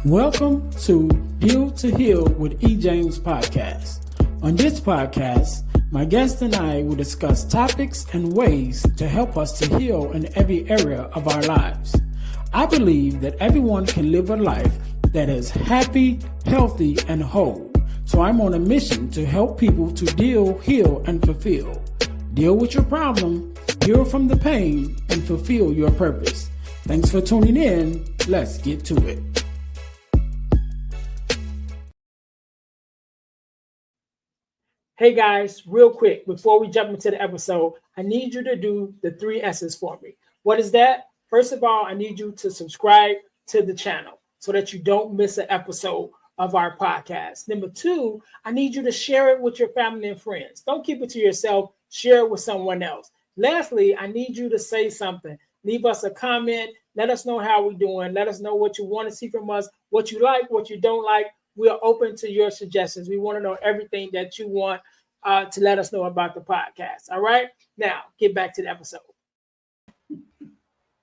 Welcome to Deal to Heal with E. James podcast. On this podcast, my guest and I will discuss topics and ways to help us to heal in every area of our lives. I believe that everyone can live a life that is happy, healthy, and whole. So I'm on a mission to help people to deal, heal, and fulfill. Deal with your problem, heal from the pain, and fulfill your purpose. Thanks for tuning in. Let's get to it. Hey guys, real quick, before we jump into the episode, I need you to do the 3 S's for me. What is that? First of all, I need you to subscribe to the channel so that you don't miss an episode of our podcast. Number 2, I need you to share it with your family and friends. Don't keep it to yourself. Share it with someone else. Lastly, I need you to say something. Leave us a comment. Let us know how we're doing. Let us know what you want to see from us, what you like, what you don't like. We are open to your suggestions. We want to know everything that you want to let us know about the podcast. All right. Now, get back to the episode.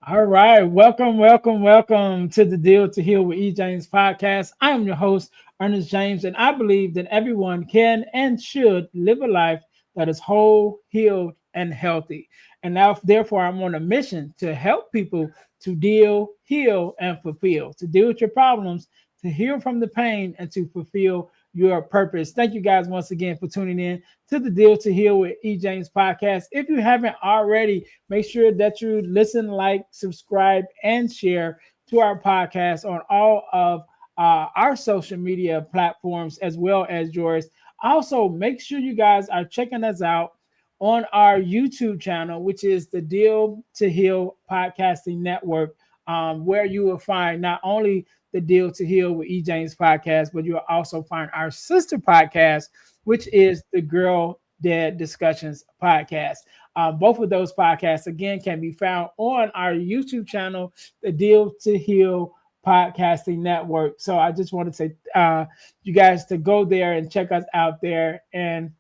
All right. Welcome to the Deal to Heal with E. James podcast. I am your host, Ernest James, and I believe that everyone can and should live a life that is whole, healed, and healthy. And now, therefore, I'm on a mission to help people to deal, heal, and fulfill, to deal with your problems, to heal from the pain, and to fulfill your purpose. Thank you guys once again for tuning in to the Deal to Heal with E. James podcast. If you haven't already, make sure that you listen, like, subscribe, and share to our podcast on all of our social media platforms as well as yours. Also, make sure you guys are checking us out on our YouTube channel, which is the Deal to Heal Podcasting Network, where you will find not only the Deal to Heal with E. James podcast, but you'll also find our sister podcast, which is the Girl Dead Discussions podcast. Both of those podcasts, again, can be found on our YouTube channel, the Deal to Heal Podcasting Network. So I just want to say you guys to go there and check us out there. And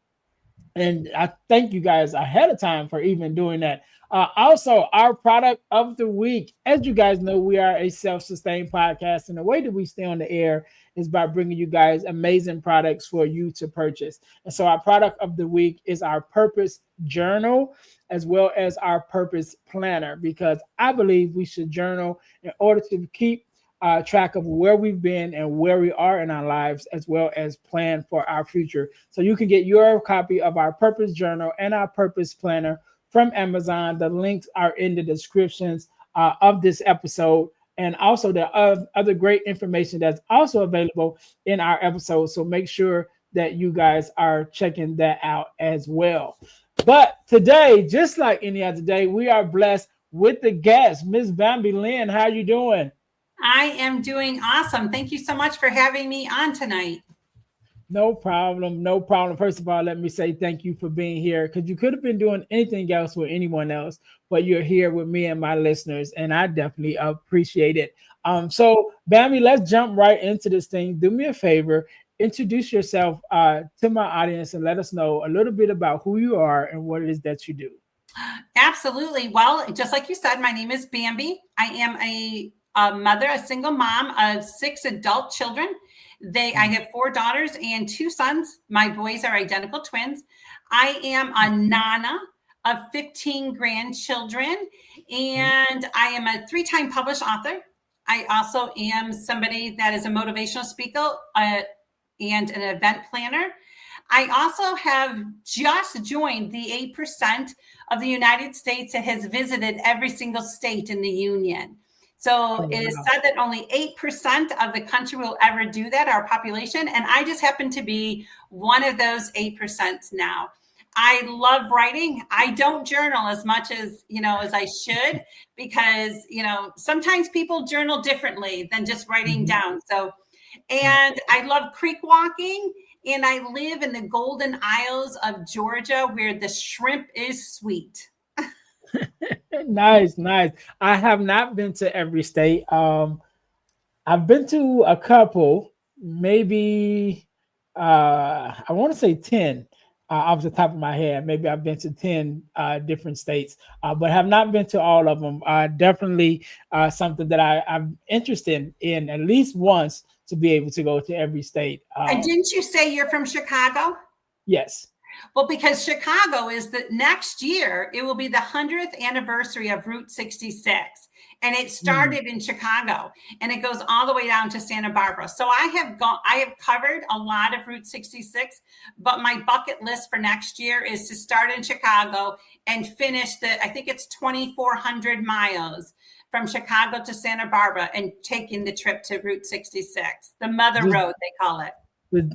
I thank you guys ahead of time for even doing that. Also, our product of the week. As you guys know, we are a self-sustained podcast, and the way that we stay on the air is by bringing you guys amazing products for you to purchase. And so our product of the week is our Purpose Journal, as well as our Purpose Planner, because I believe we should journal in order to keep track of where we've been and where we are in our lives, as well as plan for our future. So you can get your copy of our Purpose Journal and our Purpose Planner from Amazon. The links are in the descriptions of this episode, and also the other great information that's also available in our episode. So make sure that you guys are checking that out as well. But today, just like any other day, we are blessed with the guest, Miss Bambi Lynn. How are you doing? I am doing awesome. Thank you so much for having me on tonight. No problem. First of all, let me say thank you for being here, because you could have been doing anything else with anyone else, but you're here with me and my listeners, and I definitely appreciate it. So Bambi, let's jump right into this thing. Do me a favor, introduce yourself to my audience and let us know a little bit about who you are and what it is that you do. Absolutely. Well, just like you said, my name is Bambi. I am a mother, a single mom of 6 adult children. I have 4 daughters and 2 sons. My boys are identical twins. I am a nana of 15 grandchildren, and I am a 3-time published author. I also am somebody that is a motivational speaker and an event planner. I also have just joined the 8% of the United States that has visited every single state in the union. So it is said that only 8% of the country will ever do that, our population. And I just happen to be one of those 8% now. I love writing. I don't journal as much as I should, because, sometimes people journal differently than just writing down. So, and I love creek walking, and I live in the Golden Isles of Georgia, where the shrimp is sweet. Nice. I have not been to every state. I've been to a couple, maybe I want to say 10. off the top of my head. Maybe I've been to 10 different states, but have not been to all of them. Definitely something that I'm interested in at least once to be able to go to every state. And didn't you say you're from Chicago? Yes. Well, because Chicago is the next year, it will be the 100th anniversary of Route 66. And it started in Chicago and it goes all the way down to Santa Barbara. So I have covered a lot of Route 66, but my bucket list for next year is to start in Chicago and finish I think it's 2,400 miles from Chicago to Santa Barbara and taking the trip to Route 66, the Mother Road, they call it.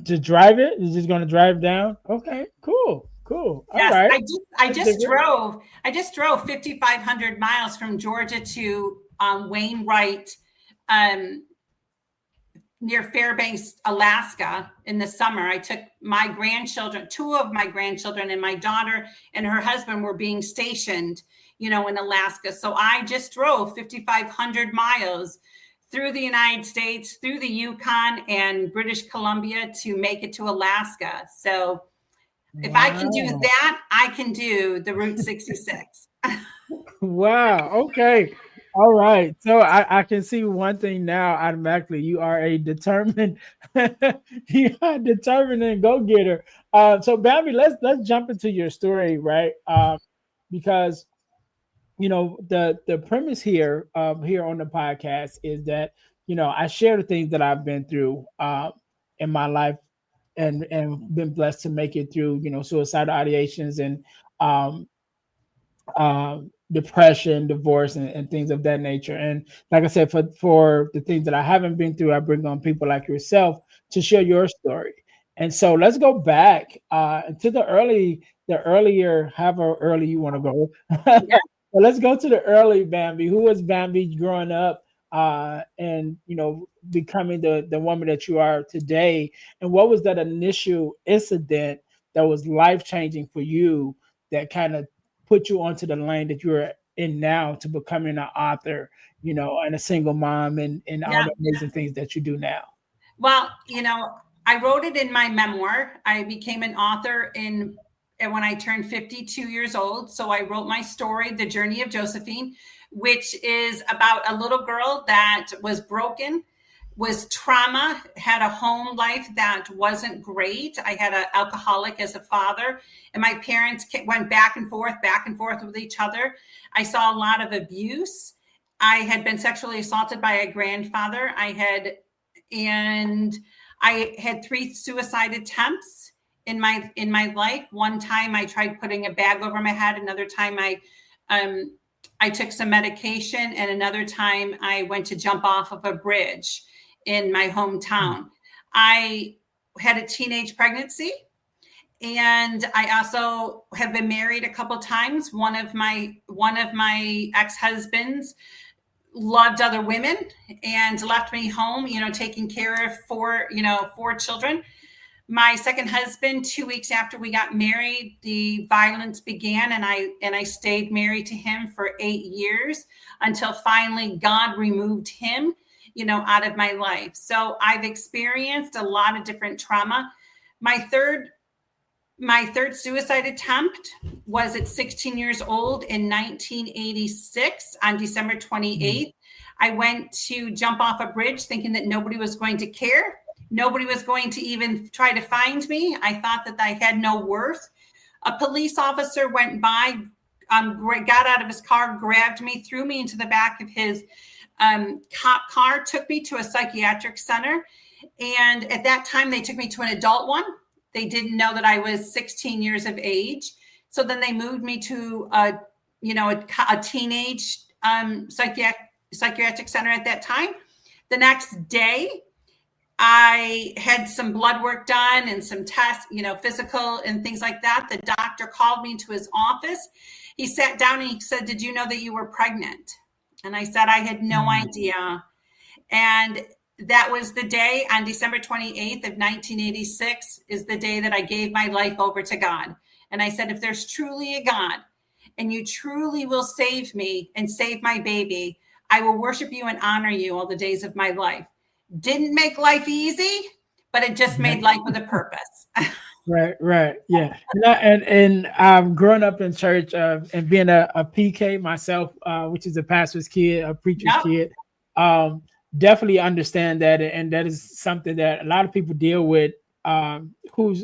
To drive it? You're just going to drive down? Okay, cool. All yes, right. I just drove 5,500 miles from Georgia to Wainwright, near Fairbanks, Alaska in the summer. I took my grandchildren, 2 of my grandchildren, and my daughter and her husband were being stationed, in Alaska. So I just drove 5,500 miles through the United States, through the Yukon and British Columbia to make it to Alaska. So if I can do that, I can do the Route 66. Wow. Okay. All right. So I can see one thing now automatically. You are a determined, you are a determined and go-getter. So Bambi, let's jump into your story, right? Because the premise here here on the podcast is that I share the things that I've been through in my life and been blessed to make it through suicidal ideations and um, depression, divorce, and things of that nature. And like I said, for the things that I haven't been through, I bring on people like yourself to share your story. And so let's go back to the earlier, however early you want to go. Yeah. Well, let's go to the early Bambi. Who was Bambi growing up, and becoming the woman that you are today? And what was that initial incident that was life changing for you that kind of put you onto the lane that you're in now to becoming an author, and a single mom and all Yeah. the amazing things that you do now? Well, I wrote it in my memoir. I became an author when I turned 52 years old. So I wrote my story, The Journey of Josephine, which is about a little girl that was broken, was trauma, had a home life that wasn't great. I had an alcoholic as a father, and my parents went back and forth with each other. I saw a lot of abuse. I had been sexually assaulted by a grandfather. I had 3 suicide attempts in my life. One time I tried putting a bag over my head. Another time I took some medication, and another time I went to jump off of a bridge in my hometown. I had a teenage pregnancy, and I also have been married a couple times. One of my ex-husbands loved other women and left me home, taking care of 4 children. My second husband, 2 weeks after we got married, the violence began, and I stayed married to him for 8 years until finally God removed him, out of my life. So I've experienced a lot of different trauma. My third suicide attempt was at 16 years old in 1986 on December 28th. I went to jump off a bridge thinking that nobody was going to care. Nobody was going to even try to find me. I thought that I had no worth. A police officer went by, got out of his car, grabbed me, threw me into the back of his cop car, took me to a psychiatric center. And at that time, they took me to an adult one. They didn't know that I was 16 years of age. So then they moved me to a teenage psychiatric center at that time. The next day, I had some blood work done and some tests, physical and things like that. The doctor called me to his office. He sat down and he said, "Did you know that you were pregnant?" And I said, "I had no idea." And that was the day on December 28th of 1986 is the day that I gave my life over to God. And I said, if there's truly a God and you truly will save me and save my baby, I will worship you and honor you all the days of my life. Didn't make life easy, but it just made life with a purpose. Right. Yeah. And I've grown up in church and being a PK myself, which is a pastor's kid, a preacher's Yep. kid. Um, Definitely understand that, and that is something that a lot of people deal with. Who's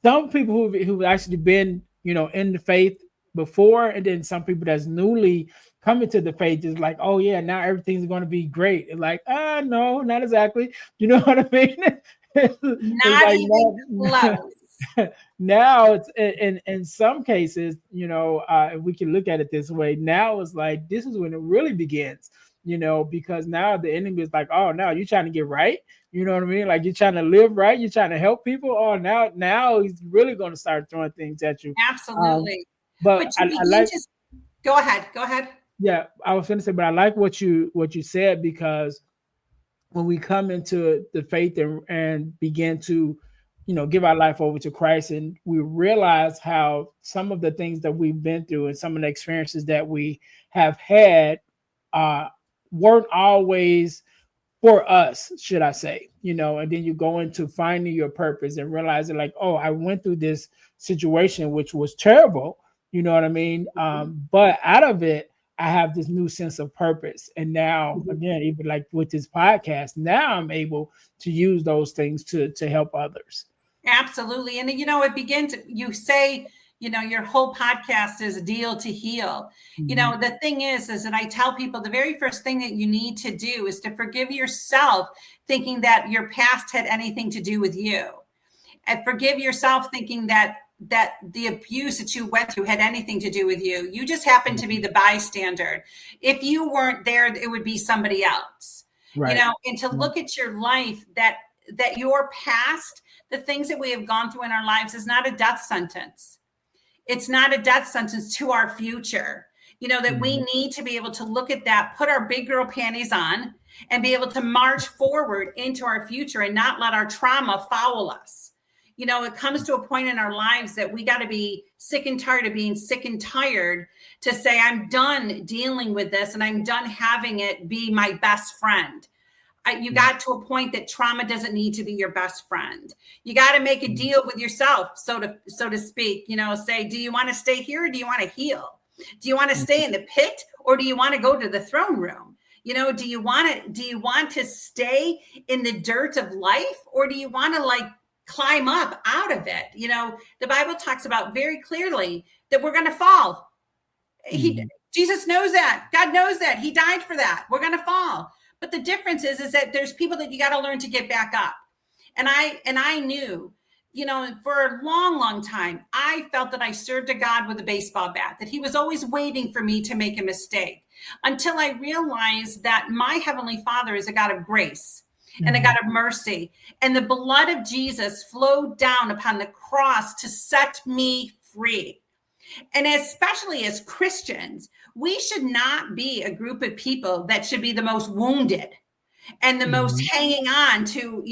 some people who've actually been, in the faith before, and then some people that's newly coming to the faith is like, oh yeah, now everything's going to be great. And like, no, not exactly. You know what I mean? It's Not like even no. close. Now it's in some cases, if we can look at it this way, now it's like this is when it really begins, because now the enemy is like, oh, now you're trying to get right. You know what I mean? Like you're trying to live right, you're trying to help people. Oh, now he's really going to start throwing things at you. Um, Absolutely. but But you I begin like, to go ahead. Go ahead. yeah, I was going to say, but I like what you said, because when we come into the faith and begin to, give our life over to Christ, and we realize how some of the things that we've been through and some of the experiences that we have had uh, weren't always for us, should I say, and then you go into finding your purpose and realizing like, oh, I went through this situation, which was terrible, you know what I mean? But out of it, I have this new sense of purpose. And now, again, even like with this podcast, now I'm able to use those things to help others. Absolutely. And it begins, you say, your whole podcast is deal to heal. Mhm. The thing is that I tell people the very first thing that you need to do is to forgive yourself, thinking that your past had anything to do with you. And forgive yourself thinking that the abuse that you went through had anything to do with you. You just happened to be the bystander. If you weren't there, it would be somebody else. Right. And to look at your life, that your past, the things that we have gone through in our lives, is not a death sentence. It's not a death sentence to our future. That we need to be able to look at that, put our big girl panties on, and be able to march forward into our future and not let our trauma foul us. It comes to a point in our lives that we got to be sick and tired of being sick and tired to say, I'm done dealing with this and I'm done having it be my best friend. You got to a point that trauma doesn't need to be your best friend. You got to make a deal with yourself, so to speak. Say, do you want to stay here or do you want to heal? Do you want to stay in the pit or do you want to go to the throne room? Do you want to stay in the dirt of life, or do you want to like climb up out of it? The Bible talks about very clearly that we're going to fall. Jesus knows that. God knows that. He died for that. We're going to fall. But the difference is that there's people that you got to learn to get back up. And I knew, for a long, long time, I felt that I served a God with a baseball bat, that he was always waiting for me to make a mistake, until I realized that my Heavenly Father is a God of grace and a God of mercy. And the blood of Jesus flowed down upon the cross to set me free. And especially as Christians, we should not be a group of people that should be the most wounded and the most hanging on to,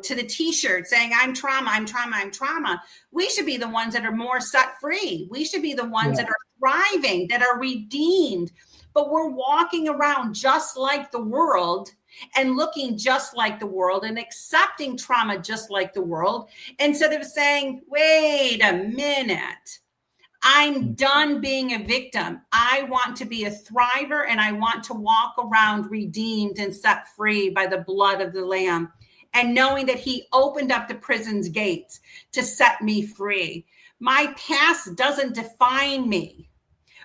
to the t-shirt saying, I'm trauma, I'm trauma, I'm trauma. We should be the ones that are more set free. We should be the ones that are thriving, that are redeemed. But we're walking around just like the world and looking just like the world and accepting trauma just like the world, instead of saying, wait a minute, I'm done being a victim. I want to be a thriver, and I want to walk around redeemed and set free by the blood of the Lamb, and knowing that he opened up the prison's gates to set me free. My past doesn't define me,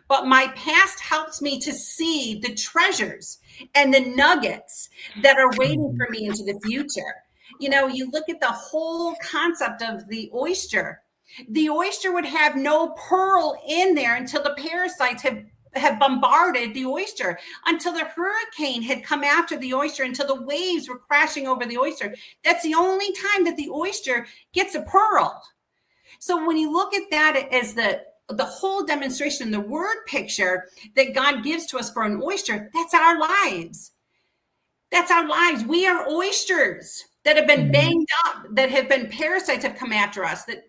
but my past helps me to see the treasures and the nuggets that are waiting for me into the future. You look at the whole concept of the oyster. The oyster would have no pearl in there until the parasites have bombarded the oyster, until the hurricane had come after the oyster, until the waves were crashing over the oyster. That's the only time that the oyster gets a pearl. So when you look at that as the whole demonstration, the word picture that God gives to us for an oyster, that's our lives. That's our lives. We are oysters that have been banged up, that have been parasites have come after us, that,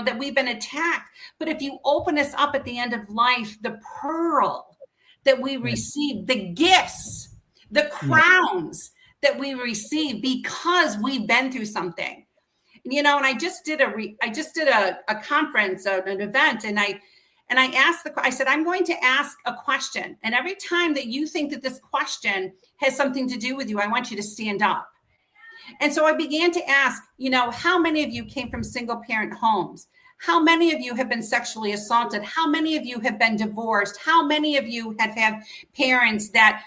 that we've been attacked. But if you open us up at the end of life, the pearl that we receive, the gifts, the crowns that we receive because we've been through something. And I just did a conference, an event, and I asked I said, I'm going to ask a question. And every time that you think that this question has something to do with you, I want you to stand up. And so I began to ask, how many of you came from single parent homes? How many of you have been sexually assaulted? How many of you have been divorced? How many of you have had parents that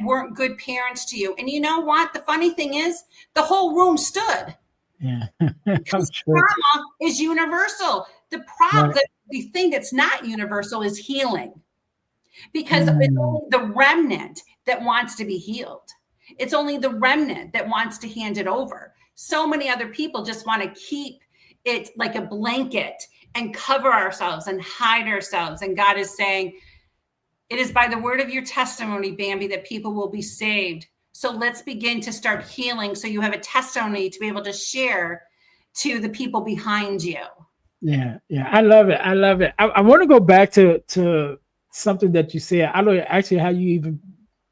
weren't good parents to you? And you know what? The funny thing is, the whole room stood. Yeah. Because trauma is universal. The problem, the thing that's not universal is healing. Because it's only the remnant that wants to be healed. It's only the remnant that wants to hand it over. So many other people just want to keep it like a blanket and cover ourselves and hide ourselves. And God is saying, it is by the word of your testimony, Bambi, that people will be saved. So let's begin to start healing, so you have a testimony to be able to share to the people behind you. Yeah. I love it. I want to go back to something that you said. I don't know actually how you even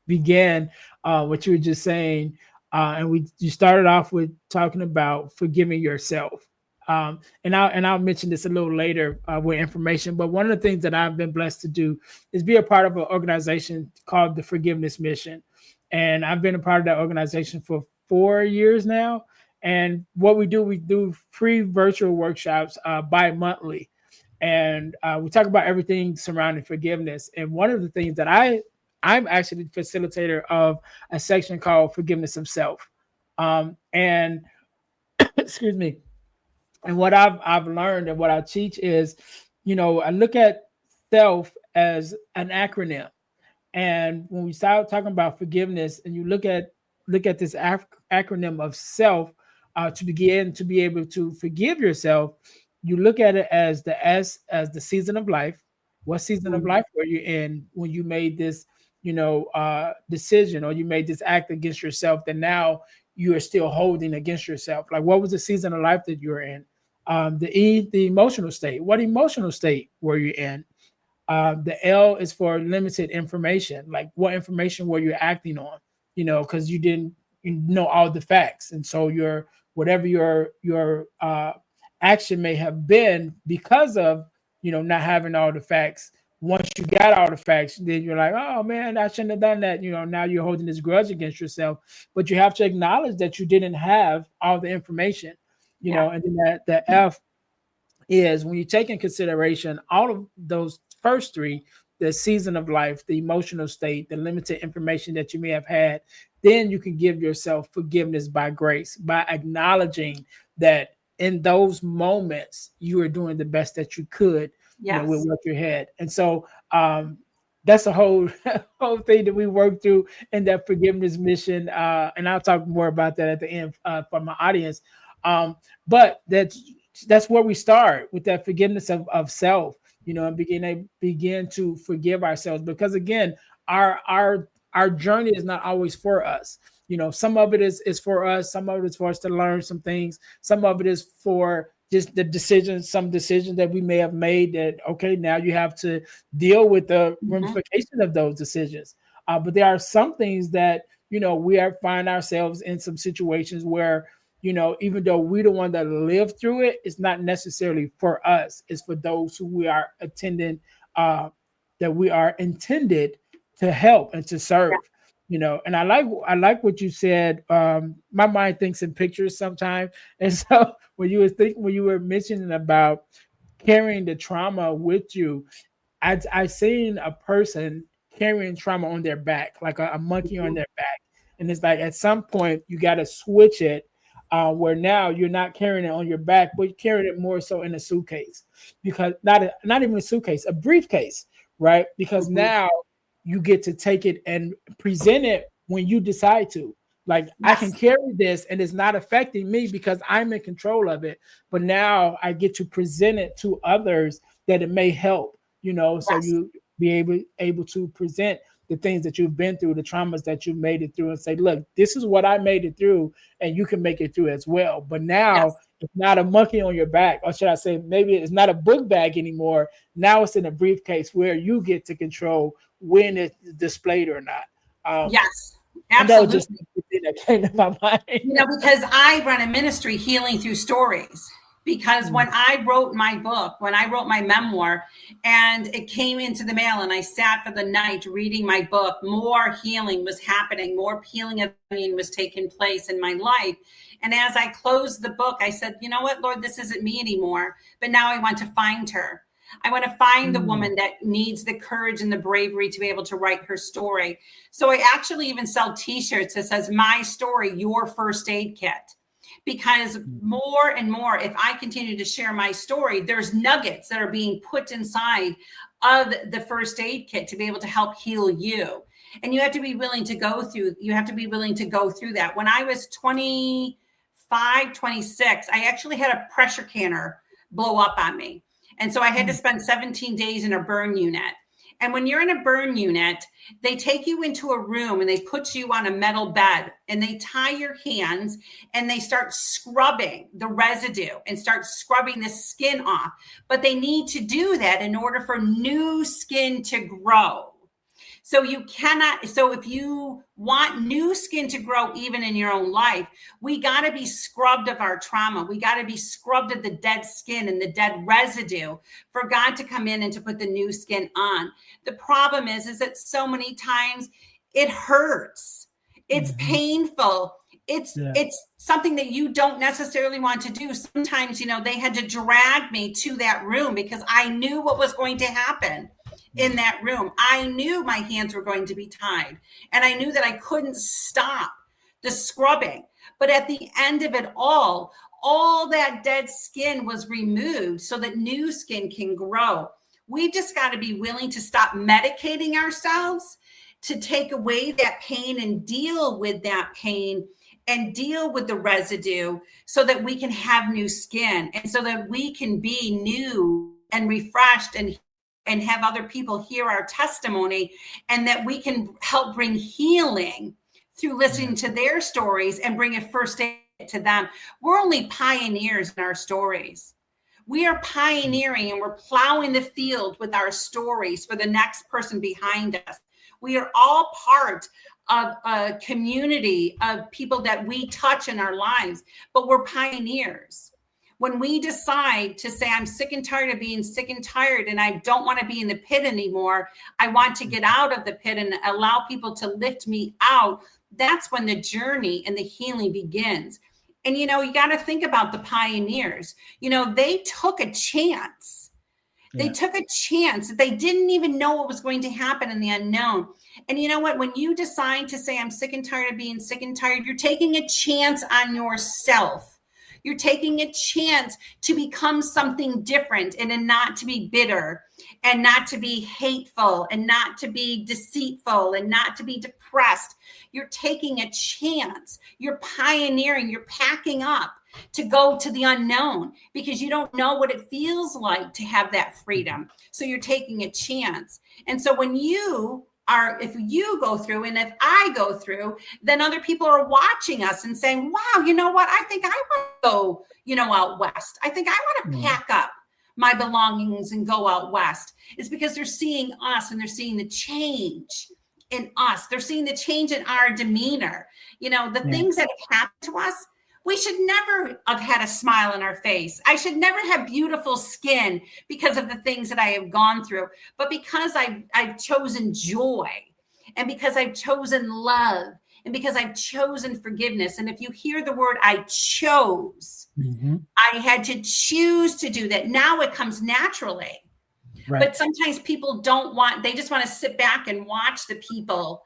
began what you were just saying. And you started off with talking about forgiving yourself. And I'll mention this a little later with information. But one of the things that I've been blessed to do is be a part of an organization called the Forgiveness Mission. And I've been a part of that organization for 4 years now. And what we do free virtual workshops bi-monthly. And we talk about everything surrounding forgiveness. And one of the things that I'm actually the facilitator of a section called Forgiveness of Self. And excuse me. And what I've learned and what I teach is, I look at self as an acronym. And when we start talking about forgiveness, and you look at this acronym of self, to begin to be able to forgive yourself, you look at it as the S as the season of life. What season of life were you in when you made this, decision, or you made this act against yourself that now you are still holding against yourself? Like, what was the season of life that you were in? The emotional state. What emotional state were you in? The L is for limited information. Like, what information were you acting on? Because you didn't know all the facts, and so whatever your action may have been because of not having all the facts. Once you got all the facts, then you're like, oh man, I shouldn't have done that. Now you're holding this grudge against yourself. But you have to acknowledge that you didn't have all the information. And then the F is when you take in consideration all of those first three, the season of life, the emotional state, the limited information that you may have had, then you can give yourself forgiveness by grace, by acknowledging that in those moments you are doing the best that you could, with what you had. And so that's a whole thing that we work through in that forgiveness mission. And I'll talk more about that at the end for my audience. But that's where we start, with that forgiveness of self, and begin to forgive ourselves, because again, our journey is not always for us. Some of it is for us, some of it is for us to learn some things, some of it is for just some decisions that we may have made that, okay, now you have to deal with the ramification of those decisions. But there are some things that, find ourselves in some situations where, even though we're the one that lived through it, it's not necessarily for us. It's for those who we are that we are intended to help and to serve. And I like what you said. My mind thinks in pictures sometimes, and so when you were mentioning about carrying the trauma with you, I seen a person carrying trauma on their back, like a monkey on their back, and it's like at some point you got to switch it, where now you're not carrying it on your back, but you're carrying it more so in a suitcase, because not even a suitcase, a briefcase, right? Because now you get to take it and present it when you decide to. Like, I can carry this and it's not affecting me because I'm in control of it. But now I get to present it to others that it may help, so you be able to present the things that you've been through, the traumas that you've made it through, and say, look, this is what I made it through, and you can make it through as well. But now it's not a monkey on your back, or should I say, maybe it's not a book bag anymore. Now it's in a briefcase where you get to control when it's displayed or not. Yes, absolutely. Just thing that came to my mind. Because I run a ministry, Healing Through Stories. Because when I wrote my book, when I wrote my memoir, and it came into the mail and I sat for the night reading my book, more healing was happening, more peeling of the onion was taking place in my life. And as I closed the book, I said, you know what, Lord, this isn't me anymore, but now I want to find her. I want to find the woman that needs the courage and the bravery to be able to write her story. So I actually even sell t-shirts that says, my story, your first aid kit. Because more and more, if I continue to share my story, there's nuggets that are being put inside of the first aid kit to be able to help heal you. And you have to be willing to go through, that. When I was 25, 26, I actually had a pressure canner blow up on me. And so I had to spend 17 days in a burn unit. And when you're in a burn unit, they take you into a room and they put you on a metal bed and they tie your hands and they start scrubbing the residue and start scrubbing the skin off. But they need to do that in order for new skin to grow. So if you want new skin to grow even in your own life, we got to be scrubbed of our trauma. We got to be scrubbed of the dead skin and the dead residue for God to come in and to put the new skin on. The problem is that so many times it hurts. It's painful. It's something that you don't necessarily want to do. Sometimes, they had to drag me to that room because I knew what was going to happen in that room. I knew my hands were going to be tied, and I knew that I couldn't stop the scrubbing. But at the end of it all that dead skin was removed so that new skin can grow. We've just got to be willing to stop medicating ourselves to take away that pain and deal with that pain and deal with the residue so that we can have new skin and so that we can be new and refreshed and have other people hear our testimony, and that we can help bring healing through listening to their stories and bring a first aid to them. We're only pioneers in our stories. We are pioneering and we're plowing the field with our stories for the next person behind us. We are all part of a community of people that we touch in our lives, but we're pioneers. When we decide to say, I'm sick and tired of being sick and tired and I don't want to be in the pit anymore, I want to get out of the pit and allow people to lift me out, that's when the journey and the healing begins. And, you got to think about the pioneers. They took a chance. They took a chance. They didn't even know what was going to happen in the unknown. And you know what? When you decide to say, I'm sick and tired of being sick and tired, you're taking a chance on yourself. You're taking a chance to become something different and not to be bitter and not to be hateful and not to be deceitful and not to be depressed. You're taking a chance. You're pioneering. You're packing up to go to the unknown because you don't know what it feels like to have that freedom. So you're taking a chance. And so if you go through and if I go through, then other people are watching us and saying, wow, you know what? I think I want to go, out west. I think I want to pack up my belongings and go out west. It's because they're seeing us and they're seeing the change in us. They're seeing the change in our demeanor. The things that have happened to us, we should never have had a smile on our face. I should never have beautiful skin because of the things that I have gone through. But because I've chosen joy and because I've chosen love and because I've chosen forgiveness. And if you hear the word I chose, I had to choose to do that. Now it comes naturally. Right. But sometimes people they just want to sit back and watch the people,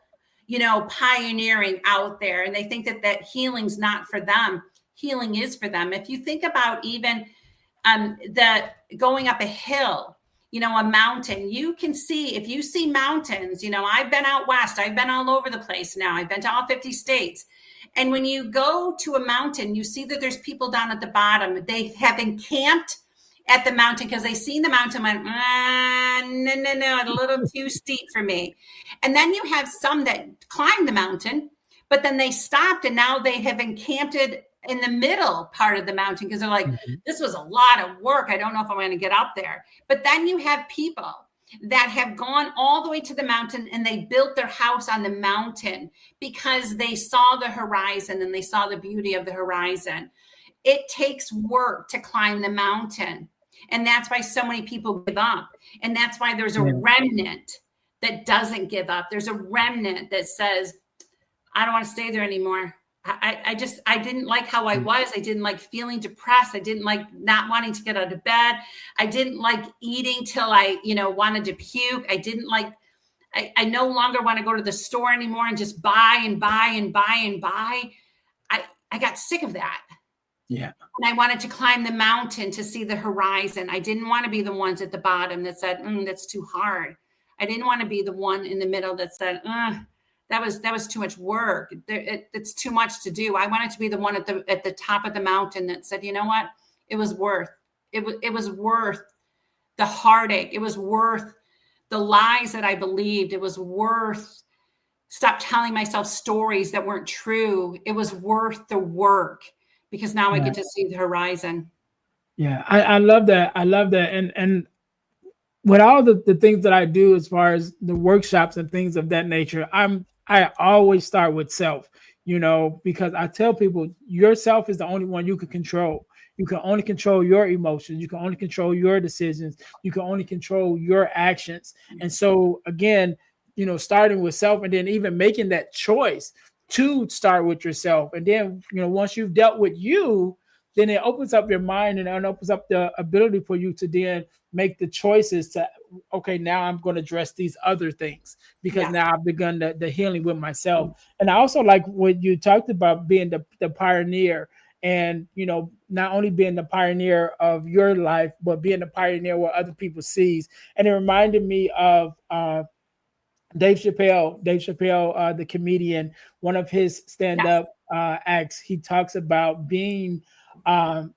pioneering out there. And they think that healing's not for them. Healing is for them. If you think about even going up a hill, a mountain, you can see, if you see mountains, I've been out west, I've been all over the place now. I've been to all 50 states. And when you go to a mountain, you see that there's people down at the bottom. They have encamped at the mountain because they seen the mountain went, no, it's a little too steep for me. And then you have some that climbed the mountain, but then they stopped and now they have encamped in the middle part of the mountain because they're like, this was a lot of work. I don't know if I'm going to get up there. But then you have people that have gone all the way to the mountain, and they built their house on the mountain because they saw the horizon and they saw the beauty of the horizon. It takes work to climb the mountain. And that's why so many people give up. And that's why there's a remnant that doesn't give up. There's a remnant that says, I don't want to stay there anymore. I didn't like how I was. I didn't like feeling depressed. I didn't like not wanting to get out of bed. I didn't like eating till I, wanted to puke. I didn't like, I no longer want to go to the store anymore and just buy and buy and buy and buy. I got sick of that. Yeah. And I wanted to climb the mountain to see the horizon. I didn't want to be the ones at the bottom that said, that's too hard. I didn't want to be the one in the middle that said, that was too much work. It's too much to do. I wanted to be the one at the top of the mountain that said, you know what? It was worth the heartache. It was worth the lies that I believed. It was worth stop telling myself stories that weren't true. It was worth the work because now I get to see the horizon. Yeah, I love that. I love that. And with all the things that I do as far as the workshops and things of that nature, I always start with self, because I tell people yourself is the only one you can control. You can only control your emotions. You can only control your decisions. You can only control your actions. And so again, starting with self and then even making that choice to start with yourself. And then, once you've dealt with you, then it opens up your mind and it opens up the ability for you to then make the choices to, okay, now I'm going to address these other things because now I've begun the healing with myself. And I also like what you talked about being the pioneer and, not only being the pioneer of your life, but being the pioneer what other people sees. And it reminded me of, Dave Chappelle, the comedian, one of his stand-up acts, he talks about being,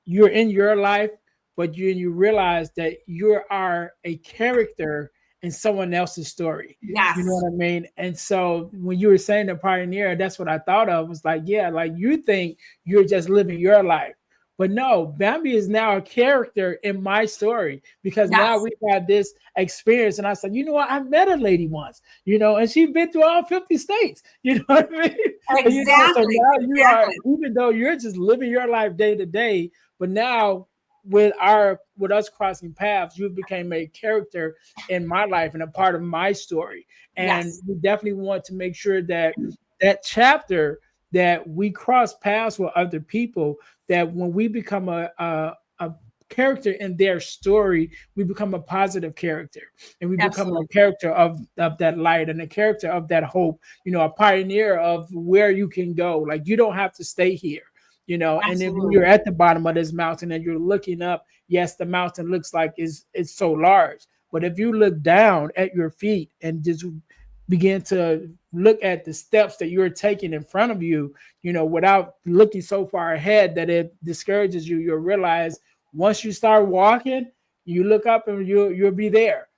you're in your life, but you realize that you are a character in someone else's story. Yes. You know what I mean? And so when you were saying the pioneer, that's what I thought of. Was like, yeah, like you think you're just living your life. But no, Bambi is now a character in my story because now we've had this experience. And I said, you know what? I met a lady once, and she's been through all 50 states. You know what I mean? Exactly. So now you are, even though you're just living your life day to day, but now with us crossing paths, you became a character in my life and a part of my story. And we definitely want to make sure that chapter that we cross paths with other people, that when we become a character in their story, we become a positive character and we become a character of that light and a character of that hope, a pioneer of where you can go. Like you don't have to stay here, and then when you're at the bottom of this mountain and you're looking up, yes, the mountain looks like it's so large. But if you look down at your feet and just begin to look at the steps that you're taking in front of you, without looking so far ahead that it discourages you, you'll realize once you start walking, you look up and you'll be there,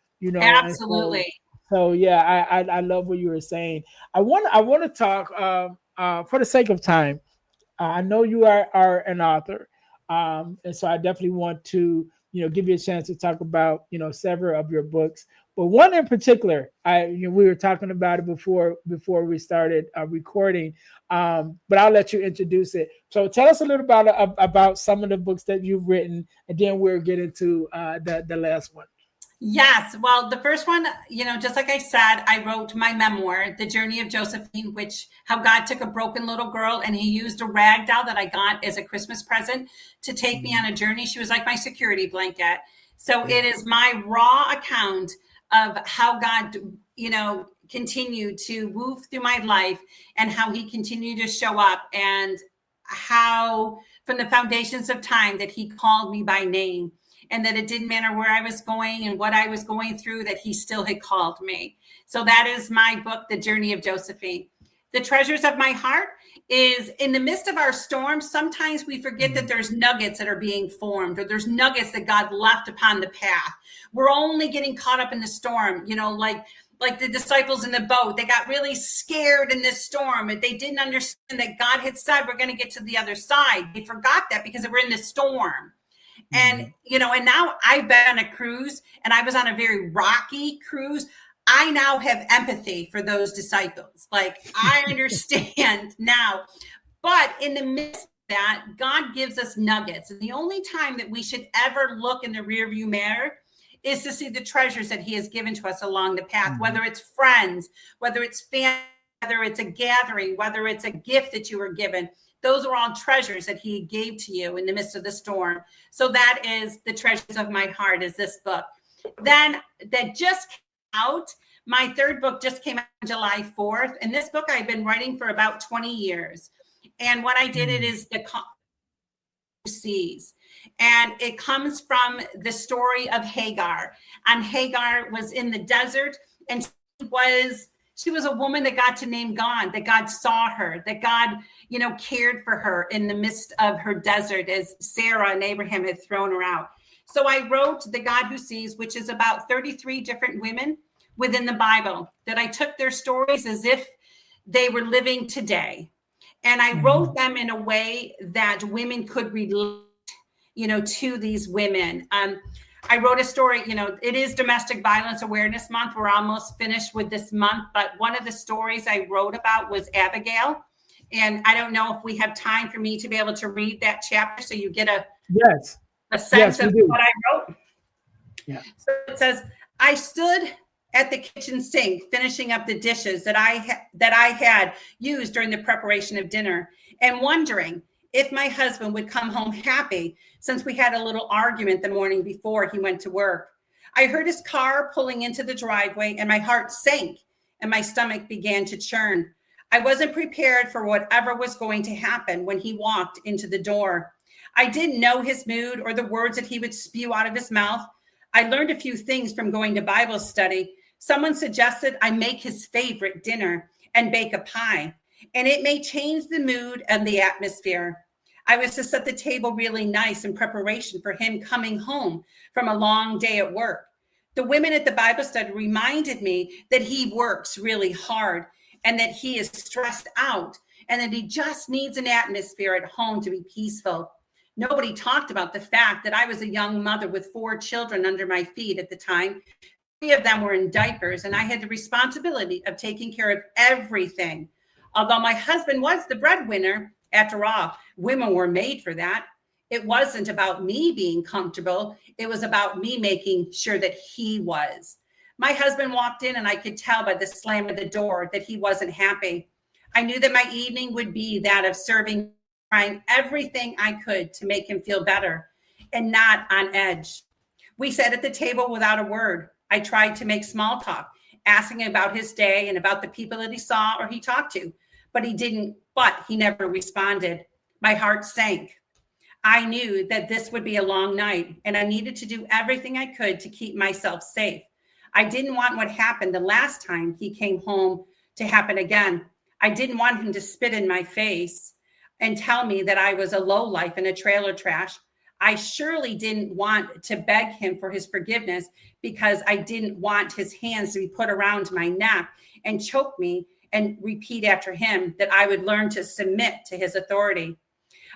Absolutely. So yeah, I love what you were saying. I want to talk for the sake of time. I know you are an author, and so I definitely want to give you a chance to talk about several of your books. But one in particular, we were talking about it before we started recording, but I'll let you introduce it. So tell us a little about some of the books that you've written, and then we'll get into the last one. Yes. Well, the first one, just like I said, I wrote my memoir, The Journey of Josephine, how God took a broken little girl and he used a rag doll that I got as a Christmas present to take me on a journey. She was like my security blanket. So it is my raw account of how God, continued to move through my life and how he continued to show up and how from the foundations of time that he called me by name. And that it didn't matter where I was going and what I was going through, that he still had called me. So that is my book, The Journey of Josephine. The Treasures of My Heart is in the midst of our storms. Sometimes we forget that there's nuggets that are being formed, or there's nuggets that God left upon the path. We're only getting caught up in the storm, like the disciples in the boat. They got really scared in this storm. They didn't understand that God had said, we're going to get to the other side. They forgot that because they were in the storm. And, and now I've been on a cruise, and I was on a very rocky cruise. I now have empathy for those disciples. Like, I understand now. But in the midst of that, God gives us nuggets. And the only time that we should ever look in the rearview mirror is to see the treasures that he has given to us along the path, whether it's friends, whether it's family, whether it's a gathering, whether it's a gift that you were given. Those are all treasures that he gave to you in the midst of the storm. So that is the treasures of my heart, is this book. Then that just came out. My third book just came out on July 4th. And this book I've been writing for about 20 years. And what I did, it is the seas. And it comes from the story of Hagar. And Hagar was in the desert, and she was a woman that got to name God, that God saw her, that God, cared for her in the midst of her desert as Sarah and Abraham had thrown her out. So I wrote The God Who Sees, which is about 33 different women within the Bible, that I took their stories as if they were living today. And I wrote them in a way that women could relate, to these women. I wrote a story, it is Domestic Violence Awareness Month. We're almost finished with this month, but one of the stories I wrote about was Abigail. And I don't know if we have time for me to be able to read that chapter so you get a sense of what I wrote. Yeah. So it says, I stood at the kitchen sink, finishing up the dishes that I had used during the preparation of dinner, and wondering if my husband would come home happy, since we had a little argument the morning before he went to work. I heard his car pulling into the driveway, and my heart sank and my stomach began to churn. I wasn't prepared for whatever was going to happen when he walked into the door. I didn't know his mood or the words that he would spew out of his mouth. I learned a few things from going to Bible study. Someone suggested I make his favorite dinner and bake a pie, and it may change the mood and the atmosphere. I was to set the table really nice in preparation for him coming home from a long day at work. The women at the Bible study reminded me that he works really hard and that he is stressed out and that he just needs an atmosphere at home to be peaceful. Nobody talked about the fact that I was a young mother with 4 children under my feet at the time. 3 of them were in diapers, and I had the responsibility of taking care of everything. Although my husband was the breadwinner, after all, women were made for that. It wasn't about me being comfortable. It was about me making sure that he was. My husband walked in, and I could tell by the slam of the door that he wasn't happy. I knew that my evening would be that of serving, trying everything I could to make him feel better and not on edge. We sat at the table without a word. I tried to make small talk, asking about his day and about the people that he saw or he talked to, but he never responded. My heart sank. I knew that this would be a long night, and I needed to do everything I could to keep myself safe. I didn't want what happened the last time he came home to happen again. I didn't want him to spit in my face and tell me that I was a lowlife and a trailer trash. I surely didn't want to beg him for his forgiveness, because I didn't want his hands to be put around my neck and choke me and repeat after him that I would learn to submit to his authority.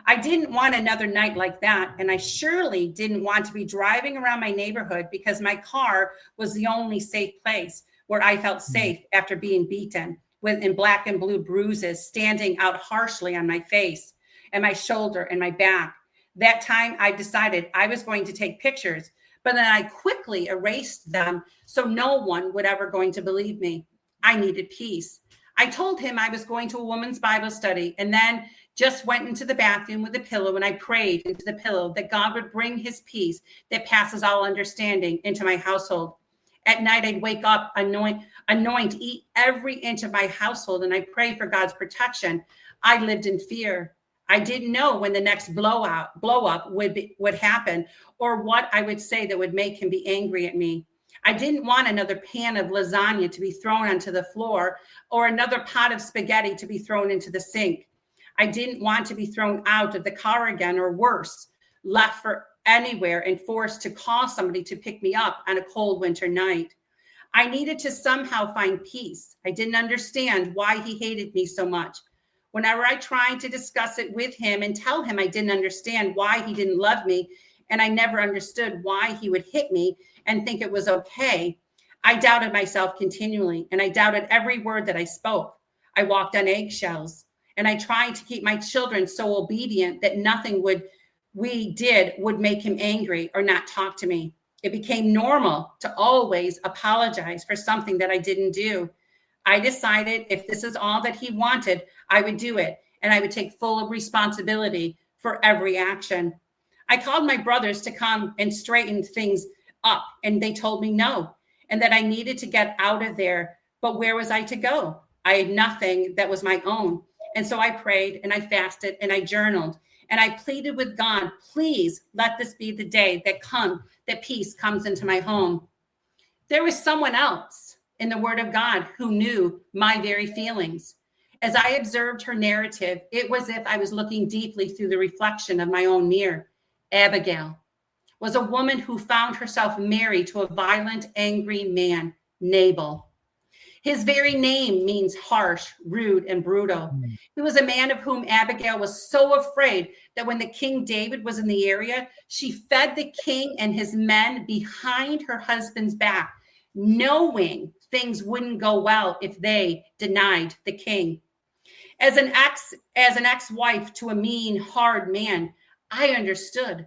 I didn't want another night like that, and I surely didn't want to be driving around my neighborhood because my car was the only safe place where I felt safe after being beaten in black and blue bruises standing out harshly on my face and my shoulder and my back. That time I decided I was going to take pictures, but then I quickly erased them so no one would ever going to believe me. I needed peace. I told him I was going to a woman's Bible study, and then just went into the bathroom with a pillow, and I prayed into the pillow that God would bring his peace that passes all understanding into my household. At night, I'd wake up, anoint eat every inch of my household, and I pray for God's protection. I lived in fear. I didn't know when the next blow up would happen, or what I would say that would make him be angry at me. I didn't want another pan of lasagna to be thrown onto the floor, or another pot of spaghetti to be thrown into the sink. I didn't want to be thrown out of the car again, or worse, left for anywhere and forced to call somebody to pick me up on a cold winter night. I needed to somehow find peace. I didn't understand why he hated me so much. Whenever I tried to discuss it with him and tell him I didn't understand why he didn't love me and I never understood why he would hit me and think it was okay. I doubted myself continually, and I doubted every word that I spoke. I walked on eggshells, and I tried to keep my children so obedient that nothing we did would make him angry or not talk to me. It became normal to always apologize for something that I didn't do. I decided if this is all that he wanted, I would do it, and I would take full responsibility for every action. I called my brothers to come and straighten things up, and they told me no, and that I needed to get out of there. But where was I to go? I had nothing that was my own. And so I prayed and I fasted and I journaled and I pleaded with God, please let this be the day that peace comes into my home. There was someone else in the Word of God who knew my very feelings. As I observed her narrative, it was as if I was looking deeply through the reflection of my own mirror. Abigail was a woman who found herself married to a violent, angry man, Nabal. His very name means harsh, rude, and brutal. He was a man of whom Abigail was so afraid that when the King David was in the area, she fed the king and his men behind her husband's back, knowing things wouldn't go well if they denied the king. As an ex-wife to a mean, hard man, I understood.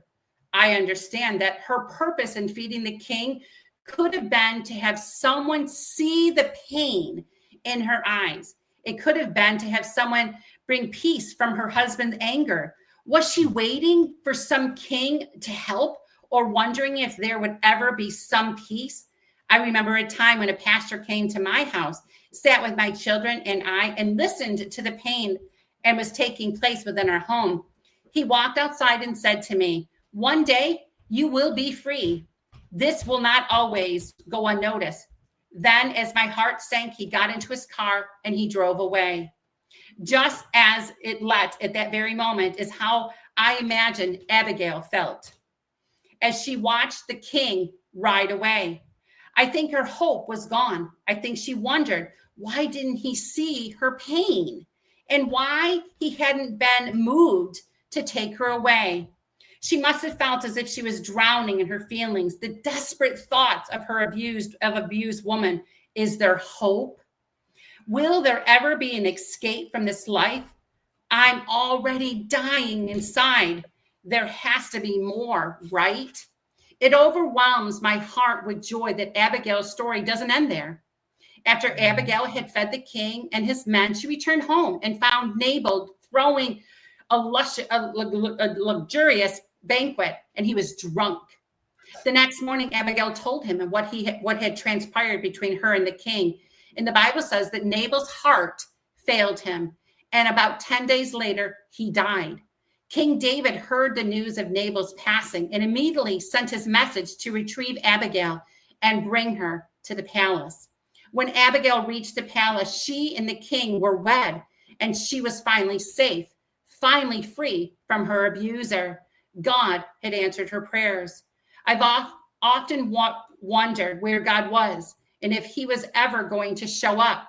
I understand that her purpose in feeding the king could have been to have someone see the pain in her eyes. It could have been to have someone bring peace from her husband's anger. Was she waiting for some king to help or wondering if there would ever be some peace? I remember a time when a pastor came to my house, sat with my children and I, and listened to the pain and was taking place within our home. He walked outside and said to me, "One day you will be free. This will not always go unnoticed." Then, as my heart sank, he got into his car and he drove away. Just as it let at that very moment is how I imagined Abigail felt as she watched the king ride away. I think her hope was gone. I think she wondered, why didn't he see her pain and why he hadn't been moved to take her away? She must have felt as if she was drowning in her feelings, the desperate thoughts of her abused woman. Is there hope? Will there ever be an escape from this life? I'm already dying inside. There has to be more, right? It overwhelms my heart with joy that Abigail's story doesn't end there. After Abigail had fed the king and his men, she returned home and found Nabal throwing a luxurious banquet, and he was drunk. The next morning, Abigail told him what had transpired between her and the king. And the Bible says that Nabal's heart failed him, and about 10 days later, he died. King David heard the news of Nabal's passing and immediately sent his message to retrieve Abigail and bring her to the palace. When Abigail reached the palace, she and the king were wed, and she was finally safe, finally free from her abuser. God had answered her prayers. I've often wondered where God was and if he was ever going to show up.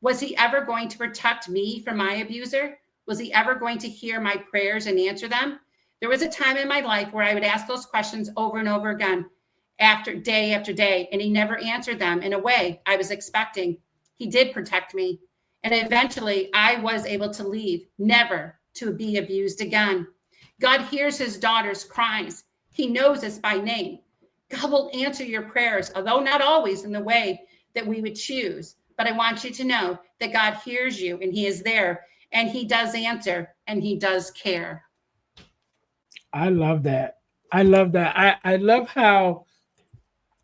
Was he ever going to protect me from my abuser? Was he ever going to hear my prayers and answer them? There was a time in my life where I would ask those questions over and over again, after day, and he never answered them in a way I was expecting. He did protect me. And eventually I was able to leave, never to be abused again. God hears his daughter's cries. He knows us by name. God will answer your prayers, although not always in the way that we would choose. But I want you to know that God hears you and he is there and he does answer and he does care. I love that. I love that. I love how,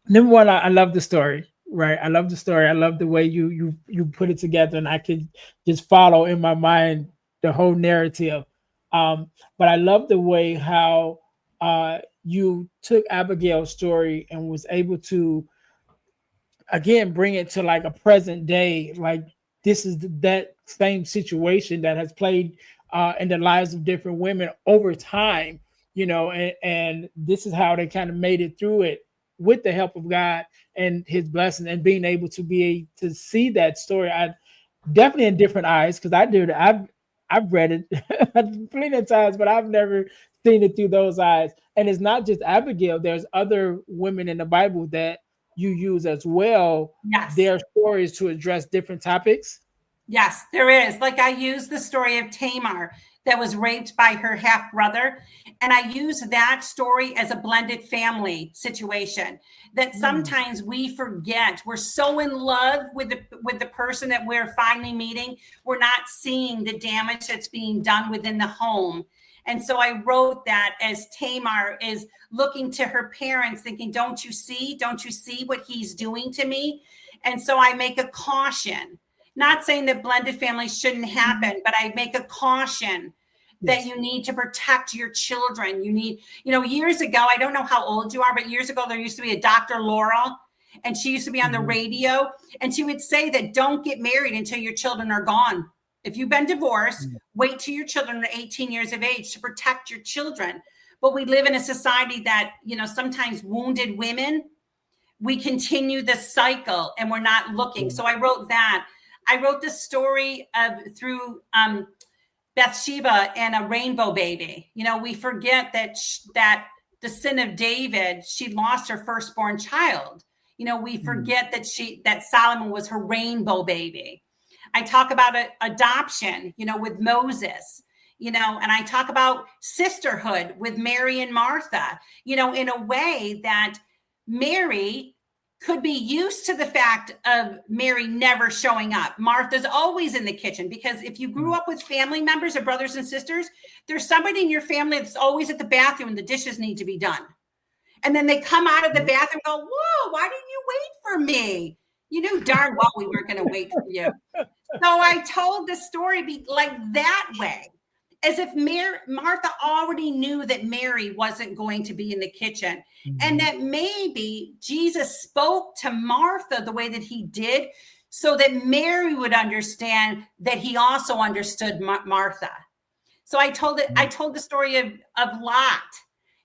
number one, I love the story, right? I love the story. I love the way you put it together, and I could just follow in my mind the whole narrative. But I love the way how you took Abigail's story and was able to again bring it to like a present day. Like this is that same situation that has played in the lives of different women over time, and this is how they kind of made it through it with the help of God and his blessing, and being able to see that story. I definitely in different eyes, because I've read it plenty of times, but I've never seen it through those eyes. And it's not just Abigail. There's other women in the Bible that you use as well. Yes. Their stories to address different topics. Yes, there is. Like I use the story of Tamar that was raped by her half brother. And I use that story as a blended family situation that sometimes we forget. We're so in love with the person that we're finally meeting. We're not seeing the damage that's being done within the home. And so I wrote that as Tamar is looking to her parents thinking, don't you see what he's doing to me? And so I make a caution. Not saying that blended families shouldn't happen, but I make a caution that you need to protect your children. You need, years ago, I don't know how old you are, but years ago, there used to be a Dr. Laurel, and she used to be on the radio, and she would say that don't get married until your children are gone. If you've been divorced, wait till your children are 18 years of age to protect your children. But we live in a society that, sometimes wounded women, we continue the cycle and we're not looking. So I wrote that. I wrote the story through Bathsheba and a rainbow baby. We forget that the sin of David, she lost her firstborn child. We forget that Solomon was her rainbow baby. I talk about adoption, with Moses, and I talk about sisterhood with Mary and Martha, in a way that Mary could be used to the fact of Mary never showing up. Martha's always in the kitchen, because if you grew up with family members or brothers and sisters, there's somebody in your family that's always at the bathroom and the dishes need to be done. And then they come out of the bathroom and go, whoa, why didn't you wait for me? You knew darn well we weren't going to wait for you. So I told the story like that way, as if Martha already knew that Mary wasn't going to be in the kitchen, and that maybe Jesus spoke to Martha the way that he did so that Mary would understand that he also understood Martha. So I told the story of Lot,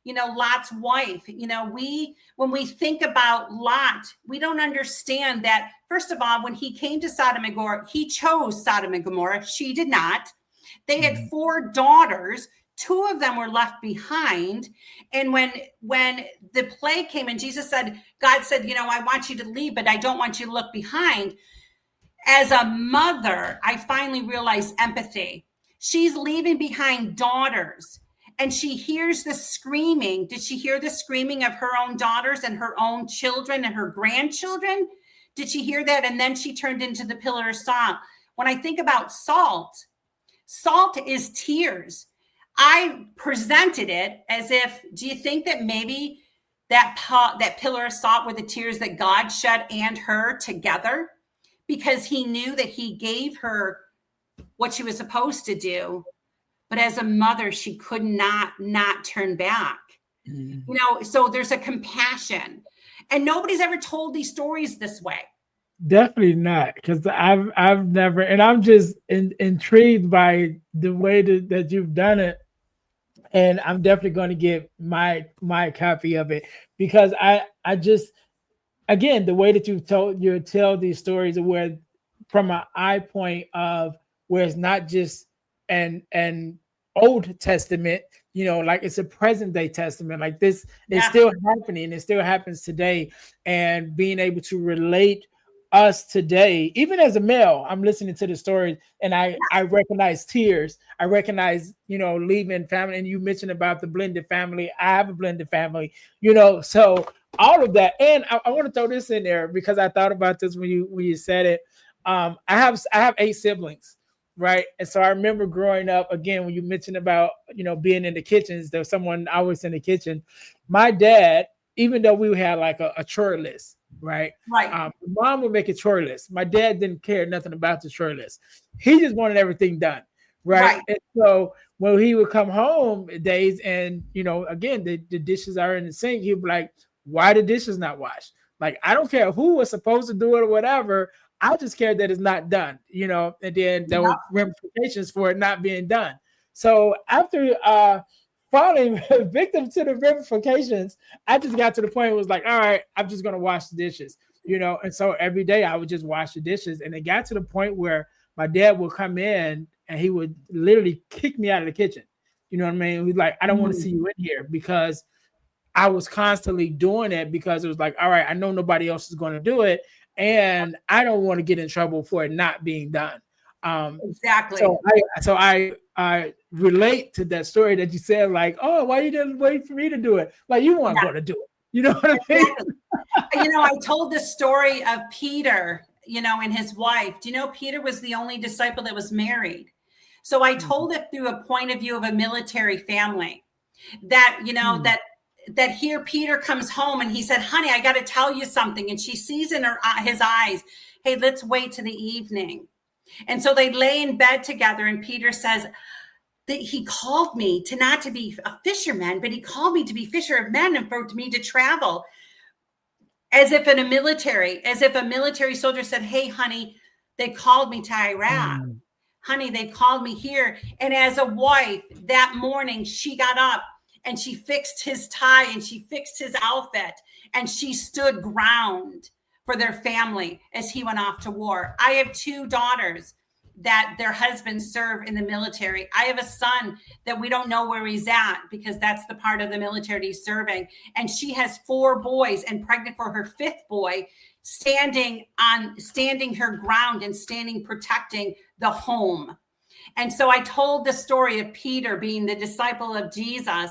Lot's wife. When we think about Lot, we don't understand that, first of all, when he came to Sodom and Gomorrah, he chose Sodom and Gomorrah. She did not. They had 4 daughters. 2 of them were left behind. And when the plague came and God said, I want you to leave, but I don't want you to look behind. As a mother, I finally realized empathy. She's leaving behind daughters, and she hears the screaming. Did she hear the screaming of her own daughters and her own children and her grandchildren? Did she hear that? And then she turned into the pillar of salt. When I think about salt is tears. I presented it as if, do you think that maybe that pillar of salt were the tears that God shed and her together? Because he knew that he gave her what she was supposed to do. But as a mother, she could not turn back. So there's a compassion. And nobody's ever told these stories this way. Definitely not, because I've never, and I'm just intrigued by the way that you've done it, and I'm definitely going to get my copy of it, because I just, again, the way that you tell these stories where from an eye point of where it's not just an Old Testament, like it's a present day testament, like this is still happening. It still happens today, and being able to relate us today, even as a male, I'm listening to the story and I recognize tears. I recognize, leaving family. And you mentioned about the blended family. I have a blended family, so all of that. And I want to throw this in there because I thought about this when you said it. I have 8 siblings, right? And so I remember growing up, again, when you mentioned about, being in the kitchens, there was someone always in the kitchen. My dad, even though we had like a chore list, right? Mom would make a chore list. My dad didn't care nothing about the chore list. He just wanted everything done, right? And so when he would come home days and, again, the dishes are in the sink, he'd be like, why the dishes not washed? Like, I don't care who was supposed to do it or whatever. I just care that it's not done, and then there were ramifications for it not being done. So after falling victim to the ramifications, I just got to the point where it was like, all right, I'm just going to wash the dishes, and so every day I would just wash the dishes. And it got to the point where my dad would come in and he would literally kick me out of the kitchen. You know what I mean? He's like, I don't want to Mm. see you in here because I was constantly doing it because it was like, all right, I know nobody else is going to do it, and I don't want to get in trouble for it not being done. Um, Exactly. so I relate to that story that you said, like, oh, why you didn't wait for me to do it? Like you weren't Yeah, going to do it. You know what I mean? exactly. I told the story of Peter, and his wife. Do you know Peter was the only disciple that was married? So I Mhm. told it through a point of view of a military family that, Mm. that here Peter comes home and he said, honey, I got to tell you something. And she sees in his eyes, hey, let's wait to the evening. And so they lay in bed together, and Peter says that he called me to not to be a fisherman, but he called me to be fisher of men and for me to travel. As if a military soldier said, hey, honey, they called me to Iraq. Mm. Honey, they called me here. And as a wife, that morning, she got up and she fixed his tie and she fixed his outfit and she stood ground for their family as he went off to war. I have two daughters that their husbands serve in the military. I have a son that we don't know where he's at because that's the part of the military he's serving. And she has four boys and pregnant for her fifth boy, standing her ground and standing protecting the home. And so I told the story of Peter being the disciple of Jesus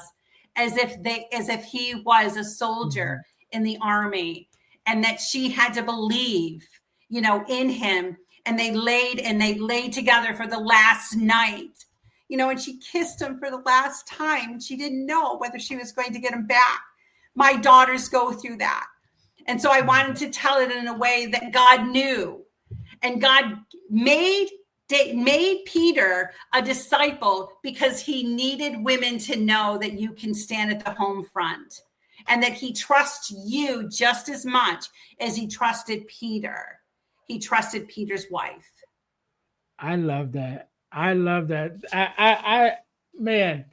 as if he was a soldier Mhm. in the army, and that she had to believe, in him. And they laid together for the last night, and she kissed him for the last time. She didn't know whether she was going to get him back. My daughters go through that. And so I wanted to tell it in a way that God knew, and God made Peter a disciple because he needed women to know that you can stand at the home front, and that he trusts you just as much as he trusted Peter. He trusted Peter's wife. I love that. I love that. Man,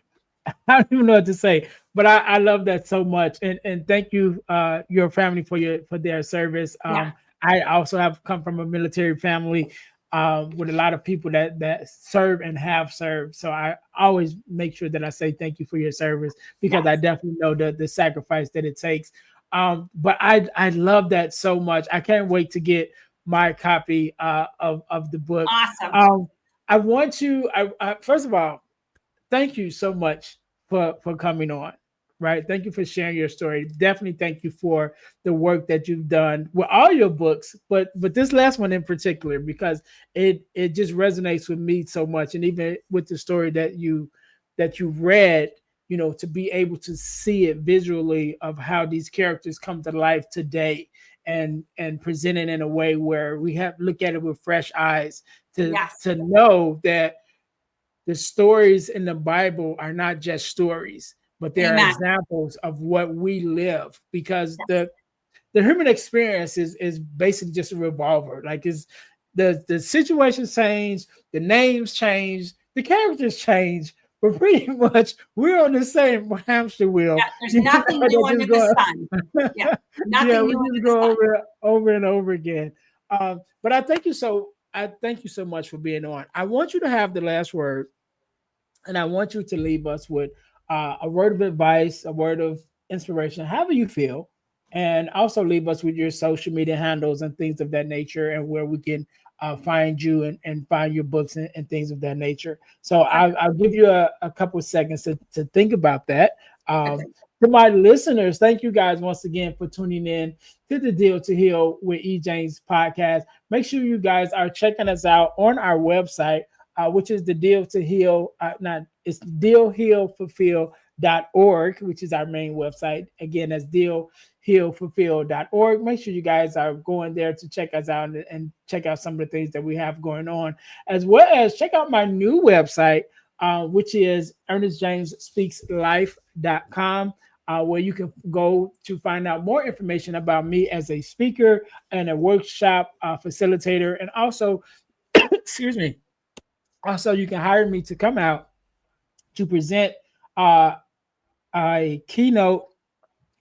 I don't even know what to say, but I love that so much. And thank you, your family for their service. Yeah. I also have come from a military family with a lot of people that serve and have served. So I always make sure that I say thank you for your service because I Yes. definitely know the sacrifice that it takes. But I love that so much. I can't wait to get my copy of the book. Awesome. Um, I want you. First of all, thank you so much for coming on. Right, thank you for sharing your story. Definitely thank you for the work that you've done with all your books, but this last one in particular because it just resonates with me so much, and even with the story that you read, to be able to see it visually of how these characters come to life today and present it in a way where we have look at it with fresh eyes Yes. to know that the stories in the Bible are not just stories, but they are Amen. examples of what we live because Yes. the human experience is basically just a revolver. Like is the situations change, the names change, the characters change, but pretty much we're on the same hamster wheel. Yeah. There's nothing new That under just the go, sun. Yeah. yeah, Nothing we new under just the go sun. over and over again. But I thank you so much for being on. I want you to have the last word, and I want you to leave us with a word of advice, a word of inspiration, however you feel, and also leave us with your social media handles and things of that nature, and where we can find you and find your books and things of that nature. So I'll give you a couple of seconds to think about that. Okay. To my listeners, thank you guys once again for tuning in to the Deal to Heal with E. James podcast. Make sure you guys are checking us out on our website, which is the Deal to Heal, not it's dealhealfulfill.org, which is our main website. Again, that's dealhealfulfill.org. Make sure you guys are going there to check us out and check out some of the things that we have going on, as well as check out my new website, which is ernestjamesspeakslife.com. Where you can go to find out more information about me as a speaker and a workshop facilitator, and also, excuse me, also, you can hire me to come out to present uh, a keynote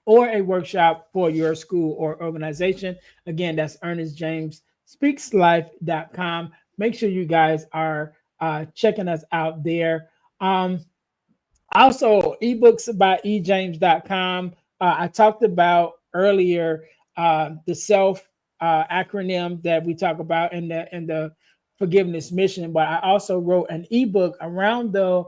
or a workshop for your school or organization. Again, that's ernestjamesspeakslife.com. Make sure you guys are checking us out there. Um, Also, ebooks by ejames.com. I talked about earlier the self acronym that we talk about in the forgiveness mission, but I also wrote an ebook around the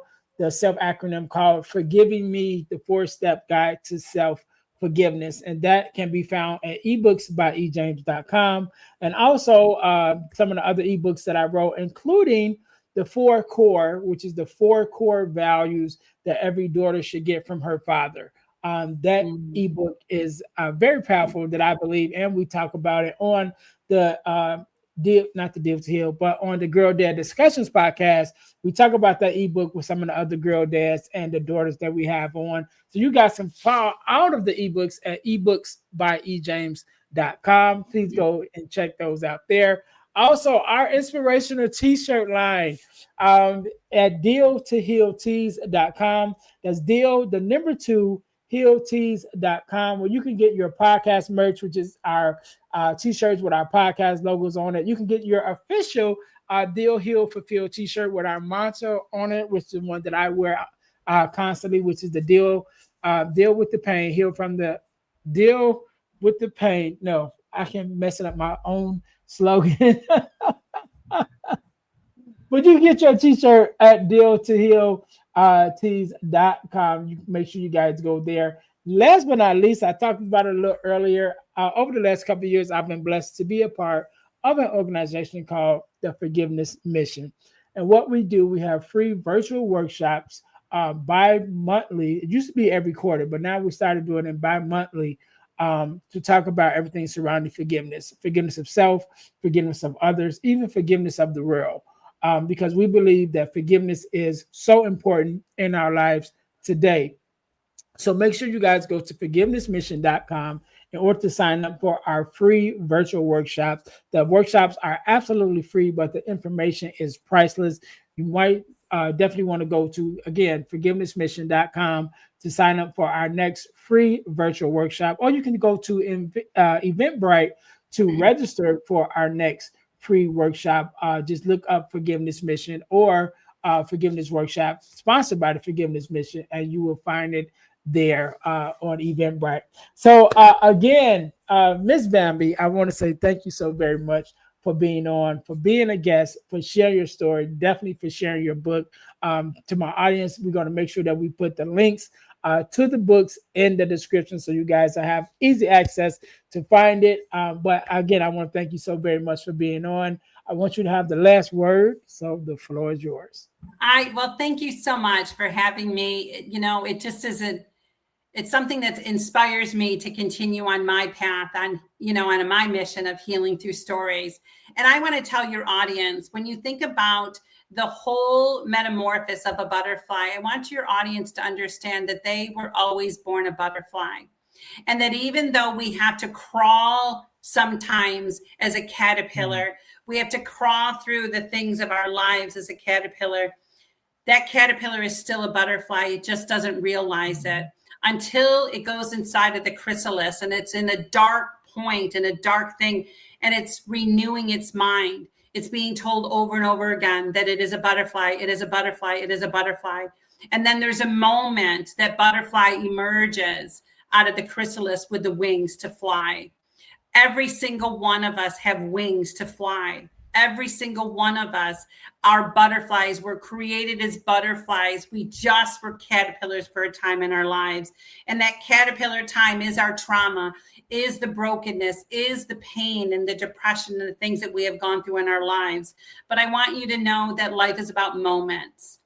self acronym called Forgiving Me, the 4-Step Guide to Self Forgiveness. And that can be found at ebooks by ejames.com. And also some of the other ebooks that I wrote, including the 4 core, which is the 4 core values that every daughter should get from her father. That Mm. ebook is very powerful, that I believe, and we talk about it on the not the Deal to Heal, but on the Girl Dad Discussions podcast. We talk about that ebook with some of the other girl dads and the daughters that we have on. So you guys can fall out of the ebooks at ebooksbyejames.com. Please go and check those out there. Also, our inspirational t-shirt line at deal2healtees.com. That's deal, the number 2, healtees.com, where you can get your podcast merch, which is our t-shirts with our podcast logos on it. You can get your official Deal, Heal, Fulfill t-shirt with our mantra on it, which is the one that I wear constantly, which is the deal with the pain, heal from the deal with the pain. No, I can mess it up my own slogan. But you can get your t-shirt at deal2heal tees.com. You make sure you guys go there. Last but not least, I talked about it a little earlier. Over the last couple of years, I've been blessed to be a part of an organization called the Forgiveness Mission. And what we do, we have free virtual workshops bi-monthly. It used to be every quarter, but now we started doing it bi-monthly to talk about everything surrounding forgiveness, forgiveness of self, forgiveness of others, even forgiveness of the world. Because we believe that forgiveness is so important in our lives today. So make sure you guys go to forgivenessmission.com in order to sign up for our free virtual workshops. The workshops are absolutely free, but the information is priceless. You might definitely want to go to, again, forgivenessmission.com to sign up for our next free virtual workshop, or you can go to Eventbrite to register for our next free workshop. Just look up Forgiveness Mission or Forgiveness Workshop sponsored by the Forgiveness Mission, and you will find it there on Eventbrite. So again, Miss Bambi, I want to say thank you so very much for being on, for being a guest, for sharing your story, definitely for sharing your book. To my audience, we're going to make sure that we put the links to the books in the description so you guys have easy access to find it. But again, I want to thank you so very much for being on. I want you to have the last word, so the floor is yours. Well, thank you so much for having me. You know, it just isn't, it's something that inspires me to continue on my path on my mission of healing through stories. And I want to tell your audience, when you think about the whole metamorphosis of a butterfly, I want your audience to understand that they were always born a butterfly. And that even though we have to crawl sometimes as a caterpillar, we have to crawl through the things of our lives as a caterpillar, that caterpillar is still a butterfly. It just doesn't realize it until it goes inside of the chrysalis and it's in a dark point and a dark thing, and it's renewing its mind. It's being told over and over again that it is a butterfly, it is a butterfly, it is a butterfly. And then there's a moment that butterfly emerges out of the chrysalis with the wings to fly. Every single one of us have wings to fly. Every single one of us are butterflies. We're created as butterflies. We just were caterpillars for a time in our lives. And that caterpillar time is our trauma, is the brokenness, is the pain and the depression and the things that we have gone through in our lives. But I want you to know that life is about moments.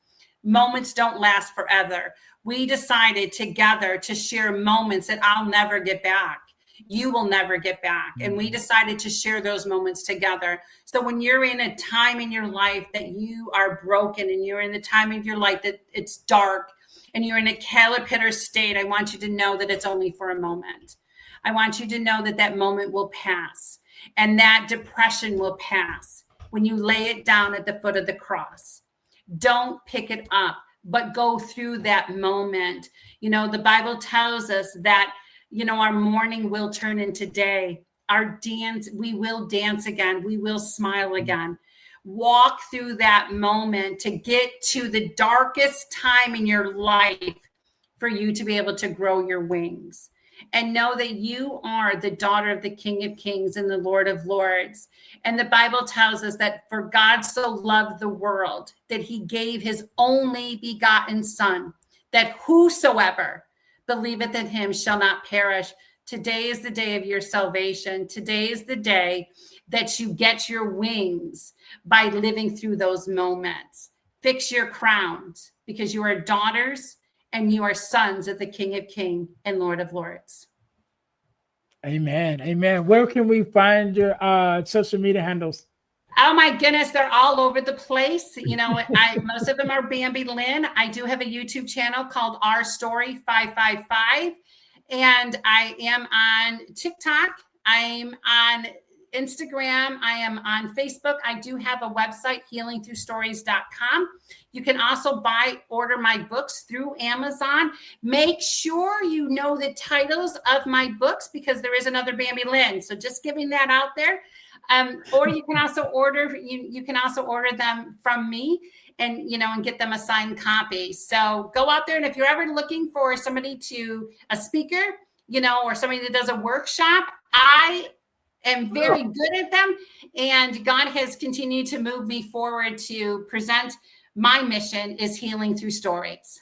Moments don't last forever. We decided together to share moments that I'll never get back. You will never get back. And we decided to share those moments together. So when you're in a time in your life that you are broken and you're in a time of your life that it's dark and you're in a caterpillar state, I want you to know that it's only for a moment. I want you to know that that moment will pass and that depression will pass when you lay it down at the foot of the cross. Don't pick it up, but go through that moment. You know, the Bible tells us that our mourning will turn into day. Our dance, we will dance again. We will smile again. walk through that moment to get to the darkest time in your life for you to be able to grow your wings. And know that you are the daughter of the King of Kings and the Lord of Lords. And the Bible tells us that for God so loved the world that he gave his only begotten Son, that whosoever believeth in him shall not perish. Today is the day of your salvation. Today is the day that you get your wings by living through those moments. Fix your crowns, because you are daughters and you are sons of the King of Kings and Lord of Lords. Amen. Amen. Where can we find your social media handles? Oh my goodness, they're all over the place. You know, most of them are Bambi Lynn. I do have a YouTube channel called Our Story 555, and I am on TikTok. I'm on Instagram. I am on Facebook. I do have a website, healingthroughstories.com. You can also order my books through Amazon. Make sure you know the titles of my books, because there is another Bambi Lynn. So just giving that out there. Or you can also order, you can also order them from me and get them a signed copy. So go out there. And if you're ever looking for a speaker, or somebody that does a workshop, I am very good at them. And God has continued to move me forward to present my mission is healing through stories.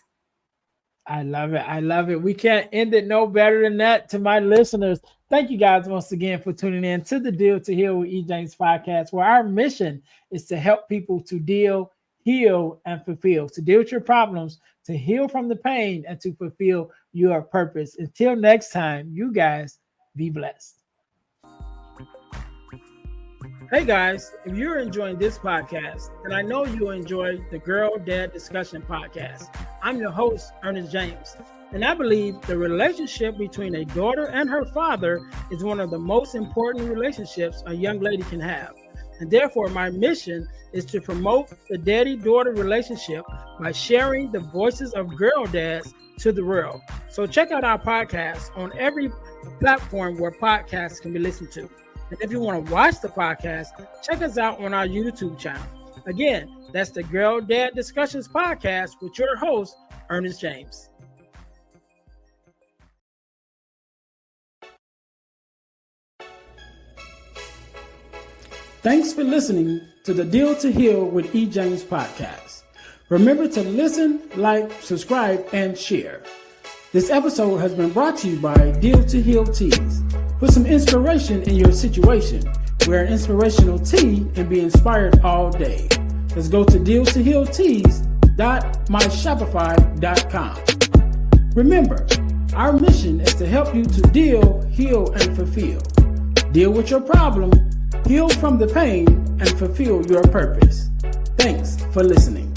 I love it. I love it. We can't end it no better than that. To my listeners, thank you guys once again for tuning in to the Deal to Heal with E. James podcast, where our mission is to help people to deal, heal, and fulfill, to deal with your problems, to heal from the pain, and to fulfill your purpose. Until next time, you guys be blessed. Hey guys, if you're enjoying this podcast, then I know you'll enjoy the Girl Dad Discussion podcast. I'm your host, Ernest James, and I believe the relationship between a daughter and her father is one of the most important relationships a young lady can have. And therefore, my mission is to promote the daddy-daughter relationship by sharing the voices of girl dads to the world. So check out our podcast on every platform where podcasts can be listened to. And if you want to watch the podcast, check us out on our YouTube channel. Again, that's the Girl Dad Discussions podcast with your host, Ernest James. Thanks for listening to the Deal to Heal with E. James podcast. Remember to listen, like, subscribe, and share. This episode has been brought to you by Deal to Heal Teas. Put some inspiration in your situation. Wear an inspirational tea and be inspired all day. Let's go to dealtohealteas.myshopify.com. Remember, our mission is to help you to deal, heal, and fulfill. Deal with your problem, heal from the pain, and fulfill your purpose. Thanks for listening.